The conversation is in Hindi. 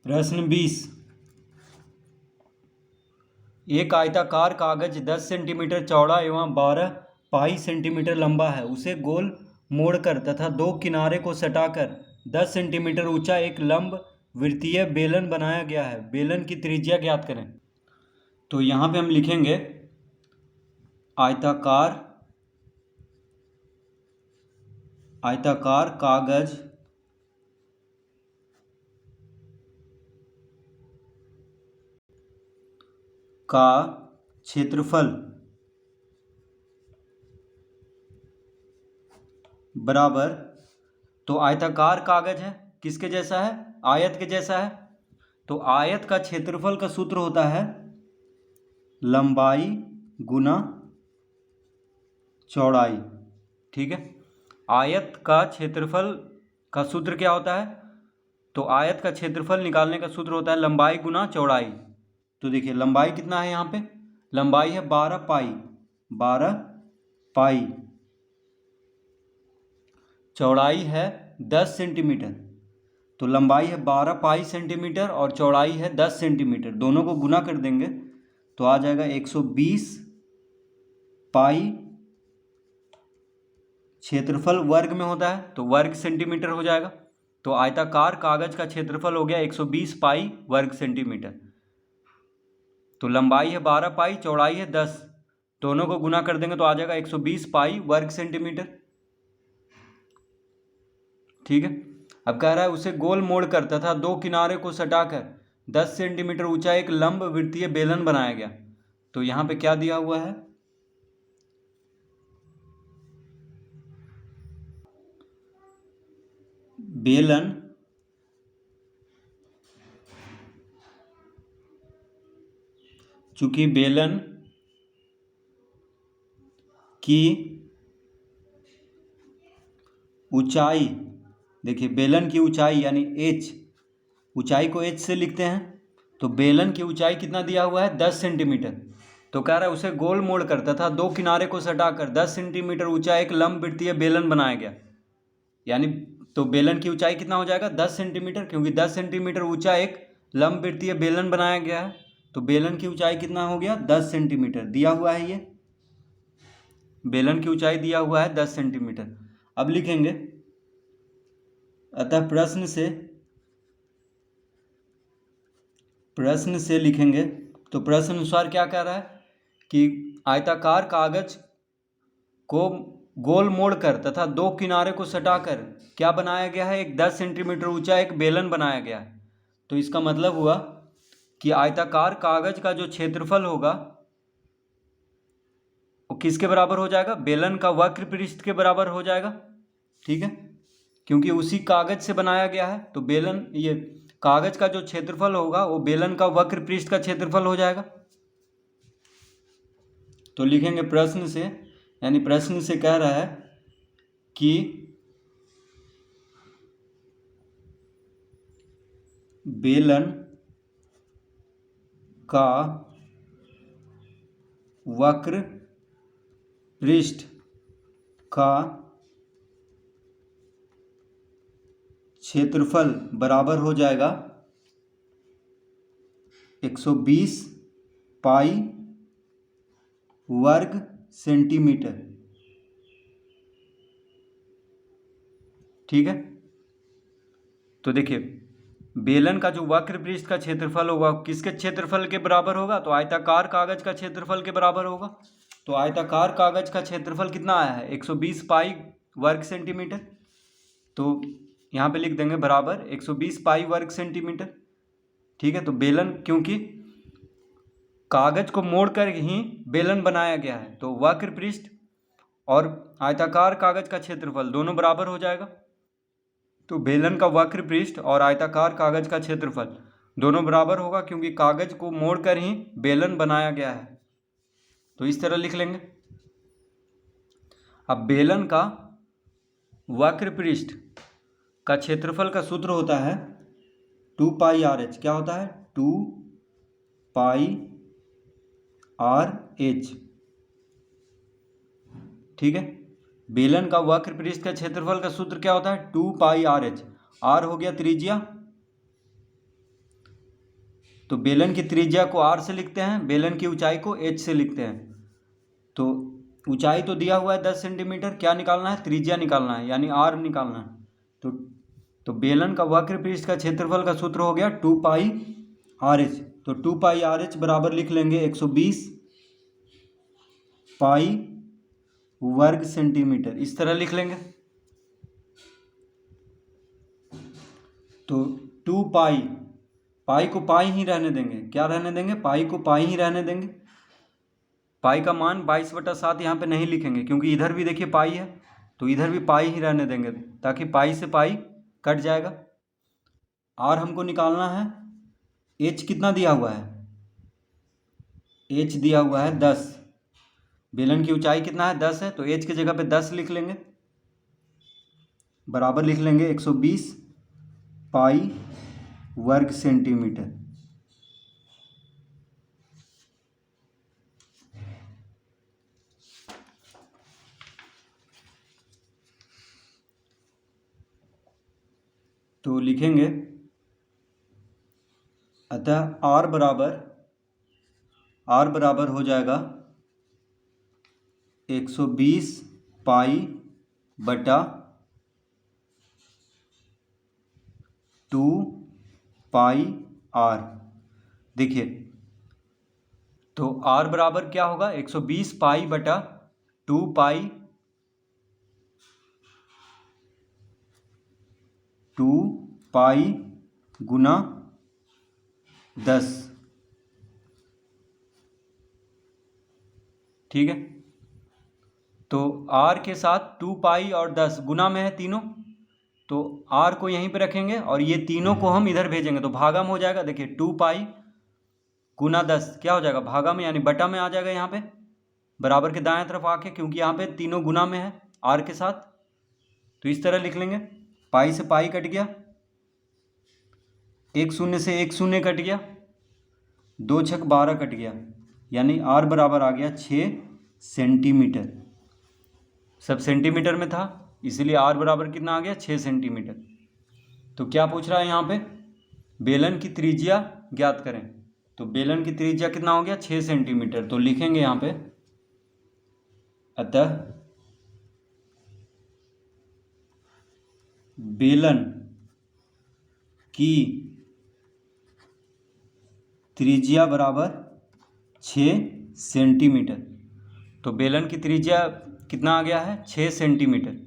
प्रश्न 20। एक आयताकार कागज 10 सेंटीमीटर चौड़ा एवं 12 पाई सेंटीमीटर लंबा है। उसे गोल मोड़कर तथा दो किनारे को सटाकर 10 सेंटीमीटर ऊंचा एक लंब वृत्तीय बेलन बनाया गया है। बेलन की त्रिज्या ज्ञात करें। तो यहाँ पे हम लिखेंगे आयताकार कागज का क्षेत्रफल बराबर, तो आयताकार कागज है, किसके जैसा है? आयत के जैसा है। तो आयत का क्षेत्रफल का सूत्र होता है लंबाई गुना चौड़ाई। ठीक है, आयत का क्षेत्रफल का सूत्र क्या होता है? तो आयत का क्षेत्रफल निकालने का सूत्र होता है लंबाई गुना चौड़ाई। तो देखिए लंबाई कितना है, यहाँ पे लंबाई है 12 पाई, चौड़ाई है 10 सेंटीमीटर। तो लंबाई है 12 पाई सेंटीमीटर और चौड़ाई है 10 सेंटीमीटर। दोनों को गुना कर देंगे तो आ जाएगा 120 पाई। क्षेत्रफल वर्ग में होता है तो वर्ग सेंटीमीटर हो जाएगा। तो आयताकार कागज का क्षेत्रफल हो गया 120 पाई वर्ग सेंटीमीटर। तो लंबाई है 12 पाई, चौड़ाई है 10, दोनों को गुना कर देंगे तो आ जाएगा 120 पाई वर्ग सेंटीमीटर। ठीक है, अब कह रहा है उसे गोल मोड़कर तथा दो किनारे को सटाकर 10 सेंटीमीटर ऊंचा एक लंब वृत्तीय बेलन बनाया गया। तो यहाँ पे क्या दिया हुआ है? बेलन चूंकि बेलन की ऊंचाई, देखिए बेलन की ऊंचाई यानी h, ऊंचाई को h से लिखते हैं। तो बेलन की ऊंचाई कितना दिया हुआ है? 10 सेंटीमीटर। तो कह रहा है उसे गोल मोड़कर तथा दो किनारे को सटाकर 10 सेंटीमीटर ऊंचा एक लंब वृत्तीय बेलन बनाया गया। यानी तो बेलन की ऊंचाई कितना हो जाएगा? 10 सेंटीमीटर, क्योंकि 10 सेंटीमीटर ऊंचा एक लंब वृत्तीय बेलन बनाया गया है। तो बेलन की ऊंचाई कितना हो गया? 10 सेंटीमीटर दिया हुआ है। ये बेलन की ऊंचाई दिया हुआ है 10 सेंटीमीटर। अब लिखेंगे अतः प्रश्न से लिखेंगे। तो प्रश्न अनुसार क्या कह रहा है कि आयताकार कागज को गोल मोड़कर तथा दो किनारे को सटाकर क्या बनाया गया है? एक 10 सेंटीमीटर ऊंचा एक बेलन बनाया गया है। तो इसका मतलब हुआ कि आयताकार कागज का जो क्षेत्रफल होगा वो किसके बराबर हो जाएगा? बेलन का वक्र पृष्ठ के बराबर हो जाएगा। ठीक है, क्योंकि उसी कागज से बनाया गया है। तो बेलन, ये कागज का जो क्षेत्रफल होगा वो बेलन का वक्र पृष्ठ का क्षेत्रफल हो जाएगा। तो लिखेंगे प्रश्न से, यानी प्रश्न से कह रहा है कि बेलन का वक्र पृष्ठ का क्षेत्रफल बराबर हो जाएगा 120 पाई वर्ग सेंटीमीटर। ठीक है, तो देखिए बेलन का जो वक्र पृष्ठ का क्षेत्रफल होगा किसके क्षेत्रफल के बराबर होगा? तो आयताकार कागज का क्षेत्रफल के बराबर होगा। तो आयताकार कागज का क्षेत्रफल कितना आया है? 120 पाई वर्ग सेंटीमीटर। तो यहाँ पे लिख देंगे बराबर 120 पाई वर्ग सेंटीमीटर। ठीक है, तो बेलन, क्योंकि कागज को मोड़कर ही बेलन बनाया गया है तो वक्र पृष्ठ और आयताकार कागज का क्षेत्रफल दोनों बराबर हो जाएगा। तो बेलन का वक्र पृष्ठ और आयताकार कागज का क्षेत्रफल दोनों बराबर होगा, क्योंकि कागज को मोड़कर ही बेलन बनाया गया है। तो इस तरह लिख लेंगे। अब बेलन का वक्र पृष्ठ का क्षेत्रफल का सूत्र होता है 2 पाई आर एच। क्या होता है? 2 पाई आर एच। ठीक है, बेलन का वक्र पृष्ठ का क्षेत्रफल का सूत्र क्या होता है? 2 पाई आर एच। आर हो गया त्रिज्या तो बेलन की त्रिज्या को r से लिखते हैं, बेलन की ऊंचाई को h से लिखते हैं। तो ऊंचाई तो दिया हुआ है 10 सेंटीमीटर, क्या निकालना है? त्रिज्या निकालना है, यानी r निकालना है। तो बेलन का वक्र पृष्ठ का क्षेत्रफल का सूत्र हो गया 2 पाई RH। तो 2 पाई RH बराबर लिख लेंगे 120 पाई वर्ग सेंटीमीटर, इस तरह लिख लेंगे। तो 2 पाई, पाई को पाई ही रहने देंगे, क्या रहने देंगे? पाई को पाई ही रहने देंगे। पाई का मान 22/7 यहाँ पे नहीं लिखेंगे, क्योंकि इधर भी देखिए पाई है, तो इधर भी पाई ही रहने देंगे, ताकि पाई से पाई कट जाएगा। आर हमको निकालना है, एच कितना दिया हुआ है? एच दिया हुआ है 10। बेलन की ऊंचाई कितना है? 10 है, तो एच की जगह पे 10 लिख लेंगे, बराबर लिख लेंगे 120 पाई वर्ग सेंटीमीटर। तो लिखेंगे, अतः R बराबर हो जाएगा 120 पाई बटा 2 पाई R। देखिए, तो R बराबर क्या होगा? 120 पाई बटा 2 पाई गुना 10, ठीक है। तो R के साथ 2 पाई और 10 गुना में है तीनों, तो R को यहीं पे रखेंगे और ये तीनों को हम इधर भेजेंगे, तो भागा में हो जाएगा। देखिए 2 पाई गुना 10 क्या हो जाएगा? भागा में, यानी बटा में आ जाएगा यहाँ पे, बराबर के दाएं तरफ आके, क्योंकि यहाँ पे तीनों गुना में है R के साथ। तो इस तरह लिख लेंगे, पाई से पाई कट गया, 1 शून्य से 1 शून्य कट गया, 2 छक 12 कट गया, यानी R बराबर आ गया 6 सेंटीमीटर। सब सेंटीमीटर में था, इसीलिए R बराबर कितना आ गया? 6 सेंटीमीटर। तो क्या पूछ रहा है यहाँ पे? बेलन की त्रिज्या ज्ञात करें। तो बेलन की त्रिज्या कितना हो गया? 6 सेंटीमीटर। तो लिखेंगे यहाँ पे, अतः बेलन की त्रिज्या बराबर 6 सेंटीमीटर। तो बेलन की त्रिज्या कितना आ गया है? 6 सेंटीमीटर।